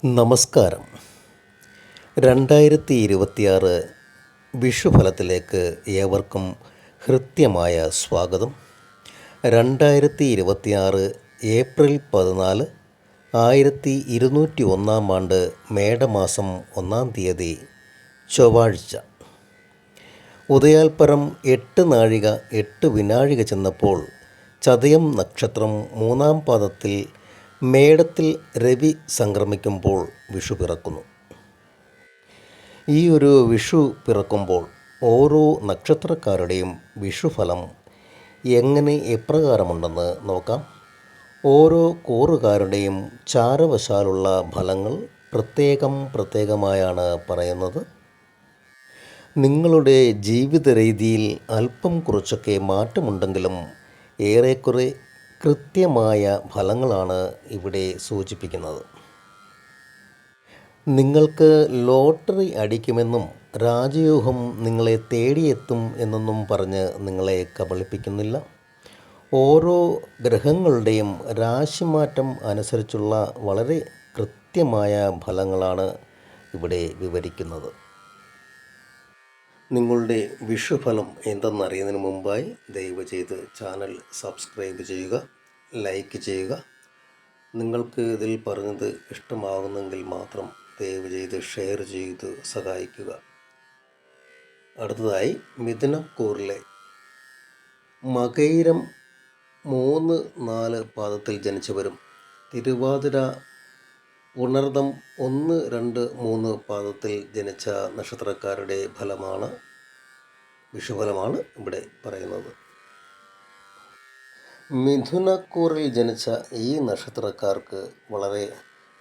നമസ്കാരം. 2026 വിഷുഫലത്തിലേക്ക് ഏവർക്കും ഹൃദ്യമായ സ്വാഗതം. 2026 ഏപ്രിൽ 14 1201 മേടമാസം 1 ചൊവ്വാഴ്ച. ഉദയാൽപ്പരം 8 നാഴിക 8 വിനാഴിക ചെന്നപ്പോൾ ചതയം നക്ഷത്രം 3 പാദത്തിൽ മേടത്തിൽ രവി സംക്രമിക്കുമ്പോൾ വിഷു പിറക്കുന്നു. ഈ ഒരു വിഷു പിറക്കുമ്പോൾ ഓരോ നക്ഷത്രക്കാരുടെയും വിഷുഫലം എപ്രകാരമുണ്ടെന്ന് നോക്കാം. ഓരോ കൂറുകാരുടെയും ചാരവശാലുള്ള ഫലങ്ങൾ പ്രത്യേകമായാണ് പറയുന്നത്. നിങ്ങളുടെ ജീവിത രീതിയിൽ അല്പം കുറച്ചൊക്കെ മാറ്റമുണ്ടെങ്കിലും ഏറെക്കുറെ കൃത്യമായ ഫലങ്ങളാണ് ഇവിടെ സൂചിപ്പിക്കുന്നത്. നിങ്ങൾക്ക് ലോട്ടറി അടിക്കുമെന്നും രാജയോഗം നിങ്ങളെ തേടിയെത്തും എന്നൊന്നും പറഞ്ഞ് നിങ്ങളെ കബളിപ്പിക്കുന്നില്ല. ഓരോ ഗ്രഹങ്ങളുടെയും രാശിമാറ്റം അനുസരിച്ചുള്ള വളരെ കൃത്യമായ ഫലങ്ങളാണ് ഇവിടെ വിവരിക്കുന്നത്. നിങ്ങളുടെ വിഷുഫലം എന്തെന്നറിയുന്നതിന് മുമ്പായി ദയവ് ചെയ്ത് ചാനൽ സബ്സ്ക്രൈബ് ചെയ്യുക, ലൈക്ക് ചെയ്യുക. നിങ്ങൾക്ക് ഇതിൽ പറഞ്ഞത് ഇഷ്ടമാകുന്നെങ്കിൽ മാത്രം ദയവ് ചെയ്ത് ഷെയർ ചെയ്ത് സഹായിക്കുക. അടുത്തതായി മിഥുനക്കൂറിലെ മകയിരം 3-4 പാദത്തിൽ ജനിച്ചവരും തിരുവാതിര പുണർദം 1-2-3 പാദത്തിൽ ജനിച്ച നക്ഷത്രക്കാരുടെ വിഷുഫലമാണ് ഇവിടെ പറയുന്നത്. മിഥുനക്കൂറിൽ ജനിച്ച ഈ നക്ഷത്രക്കാർക്ക് വളരെ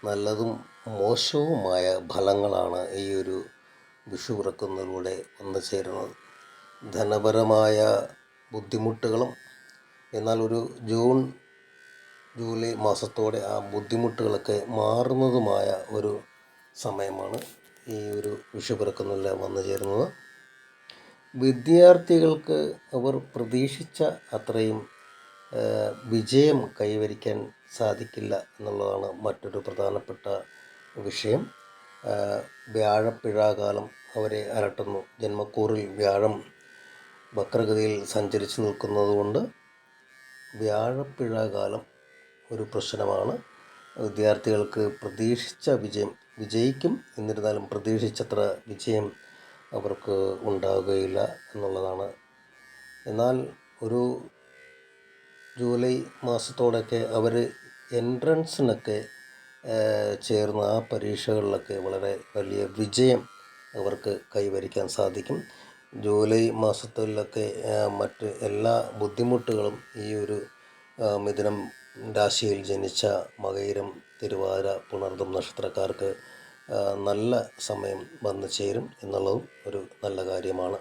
നല്ലതും മോശവുമായ ഫലങ്ങളാണ് ഈ ഒരു വിഷു പിറക്കുന്നതിലൂടെ വന്നു ചേരുന്നത്. ധനപരമായ ബുദ്ധിമുട്ടുകളും, എന്നാൽ ഒരു ജൂലൈ മാസത്തോടെ ആ ബുദ്ധിമുട്ടുകളൊക്കെ മാറുന്നതുമായ ഒരു സമയമാണ് ഈ ഒരു വിഷു പിറക്കുന്നതിൽ വന്നു ചേരുന്നത്. വിദ്യാർത്ഥികൾക്ക് അവർ പ്രതീക്ഷിച്ച അത്രയും വിജയം കൈവരിക്കാൻ സാധിക്കില്ല എന്നുള്ളതാണ് മറ്റൊരു പ്രധാനപ്പെട്ട വിഷയം. വ്യാഴപ്പിഴാകാലം അവരെ അലട്ടുന്നു. ജന്മക്കൂറിൽ വ്യാഴം വക്രഗതിയിൽ സഞ്ചരിച്ചു നിൽക്കുന്നതുകൊണ്ട് വ്യാഴപ്പിഴാകാലം ഒരു പ്രശ്നമാണ്. വിദ്യാർത്ഥികൾക്ക് പ്രതീക്ഷിച്ച വിജയിക്കും, എന്നിരുന്നാലും പ്രതീക്ഷിച്ചത്ര വിജയം അവർക്ക് ഉണ്ടാവുകയില്ല എന്നുള്ളതാണ്. എന്നാൽ ഒരു ജൂലൈ മാസത്തോടൊക്കെ അവർ എൻട്രൻസിനൊക്കെ ചേർന്ന് ആ പരീക്ഷകളിലൊക്കെ വളരെ വലിയ വിജയം അവർക്ക് കൈവരിക്കാൻ സാധിക്കും. ജൂലൈ മാസത്തിലൊക്കെ മറ്റ് എല്ലാ ബുദ്ധിമുട്ടുകളും ഈ ഒരു മിഥുനം രാശിയിൽ ജനിച്ച മകയിരം, തിരുവാതിര, പുണർദം നക്ഷത്രക്കാർക്ക് നല്ല സമയം വന്നു ചേരും എന്നുള്ളതും ഒരു നല്ല കാര്യമാണ്.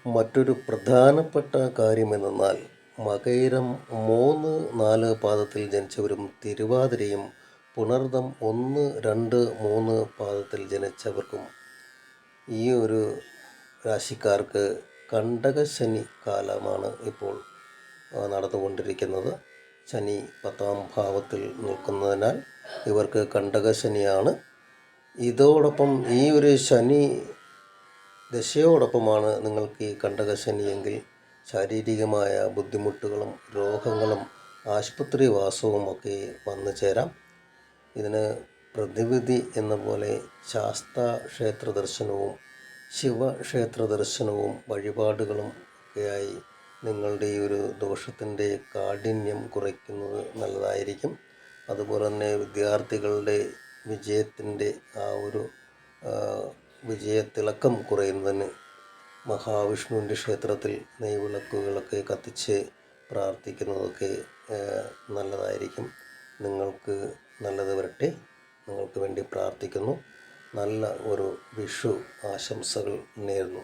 മറ്റൊരു പ്രധാനപ്പെട്ട കാര്യമെന്നാൽ മകയിരം 3-4 പാദത്തിൽ ജനിച്ചവരും തിരുവാതിരയും പുണർദം 1-2-3 പാദത്തിൽ ജനിച്ചവർക്കും ഈ ഒരു രാശിക്കാർക്ക് കണ്ടകശനി കാലമാണ് ഇപ്പോൾ നടന്നുകൊണ്ടിരിക്കുന്നത്. ശനി 10ാം ഭാവത്തിൽ നിൽക്കുന്നതിനാൽ ഇവർക്ക് കണ്ടകശനിയാണ്. ഇതോടൊപ്പം ഈ ഒരു ശനി ദശയോടൊപ്പമാണ് നിങ്ങൾക്ക് ഈ കണ്ടകശനിയെങ്കിൽ ശാരീരികമായ ബുദ്ധിമുട്ടുകളും രോഗങ്ങളും ആശുപത്രിവാസവും ഒക്കെ വന്നു ചേരാം. ഇതിന് പ്രതിവിധി എന്ന പോലെ ശാസ്താക്ഷേത്ര ദർശനവും ശിവക്ഷേത്ര ദർശനവും വഴിപാടുകളും ഒക്കെയായി നിങ്ങളുടെ ഈ ഒരു ദോഷത്തിൻ്റെ കാഠിന്യം കുറയ്ക്കുന്നത് നല്ലതായിരിക്കും. അതുപോലെ തന്നെ വിദ്യാർത്ഥികളുടെ വിജയത്തിൻ്റെ ആ ഒരു വിജയത്തിളക്കം കുറയുന്നതിന് മഹാവിഷ്ണുവിൻ്റെ ക്ഷേത്രത്തിൽ നെയ്വിളക്കുകളൊക്കെ കത്തിച്ച് പ്രാർത്ഥിക്കുന്നതൊക്കെ നല്ലതായിരിക്കും. നിങ്ങൾക്ക് നല്ലത് വരട്ടെ. നിങ്ങൾക്ക് വേണ്ടി പ്രാർത്ഥിക്കുന്നു. നല്ല ഒരു വിഷു ആശംസകൾ നേരുന്നു.